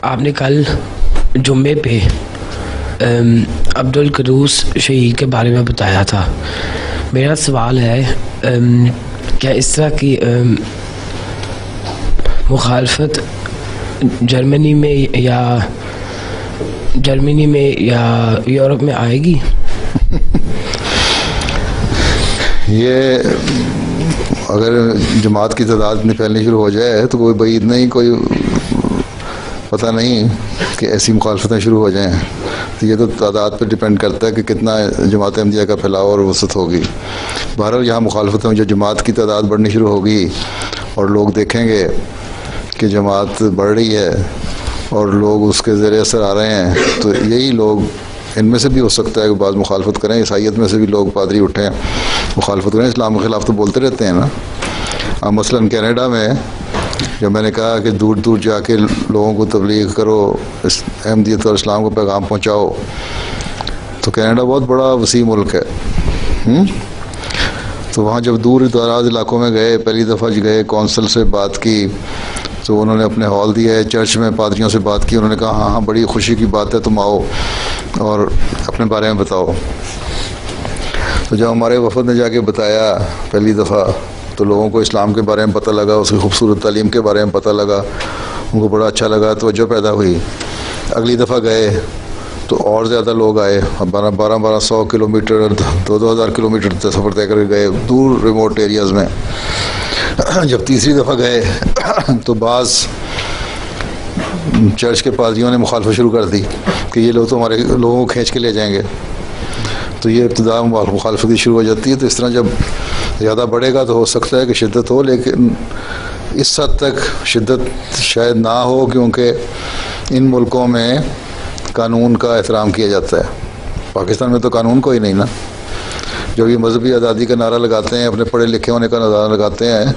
आपने कल जुम्मे पे अब्दुल क़ुद्दूस शहीद के बारे में बताया था। मेरा सवाल है, क्या इस तरह की मुखालफत जर्मनी में या यूरोप में आएगी? ये अगर जमात की तादाद इतनी फैलनी शुरू हो जाए तो कोई बईद नहीं, कोई पता नहीं कि ऐसी मुखालफतें शुरू हो जाएं। तो ये तो तादाद पर डिपेंड करता है कि कितना जमात अहमदिया का फैलाव और वसत होगी। बहरहाल यहाँ मुखालफतों में जो जमात की तादाद बढ़नी शुरू होगी और लोग देखेंगे कि जमात बढ़ रही है और लोग उसके ज़रिए असर आ रहे हैं, तो यही लोग, इनमें से भी हो सकता है कि बाद मुखालफत करें। ईसाइयत में से भी लोग पादरी उठें, मुखालफत करें। इस्लाम के ख़िलाफ़ तो बोलते रहते हैं ना। अब मसलन कनाडा में जब मैंने कहा कि दूर दूर जाके लोगों को तबलीग करो, अहमदियत और इस्लाम को पैगाम पहुँचाओ, तो कनाडा बहुत बड़ा वसी मुल्क है। तो वहाँ जब दूर दराज इलाकों में गए, पहली दफ़ा गए, कौंसल से बात की, तो उन्होंने अपने हॉल दिया है, चर्च में पादरियों से बात की। उन्होंने कहा हाँ हाँ, बड़ी खुशी की बात है, तुम आओ और अपने बारे में बताओ। तो जब हमारे वफद ने जाके बताया पहली दफ़ा, तो लोगों को इस्लाम के बारे में पता लगा, उसकी खूबसूरत तालीम के बारे में पता लगा, उनको बड़ा अच्छा लगा, तवज्जो पैदा हुई। अगली दफ़ा गए तो और ज़्यादा लोग आए, 1200 किलोमीटर 2000 किलोमीटर सफ़र तय करके गए दूर रिमोट एरियाज़ में। जब तीसरी दफ़ा गए तो बाज़ चर्च के पादरियों ने मुखालफत शुरू कर दी कि ये लोग तो हमारे लोगों को खींच के ले जाएंगे। तो ये इब्तिदा मुखालफत शुरू हो जाती है। तो इस तरह जब ज़्यादा बढ़ेगा तो हो सकता है कि शिद्दत हो, लेकिन इस हद तक शिद्दत शायद ना हो, क्योंकि इन मुल्कों में कानून का एहतराम किया जाता है। पाकिस्तान में तो कानून कोई नहीं ना। जब ये मजहबी आज़ादी का नारा लगाते हैं, अपने पढ़े लिखे होने का नारा लगाते हैं,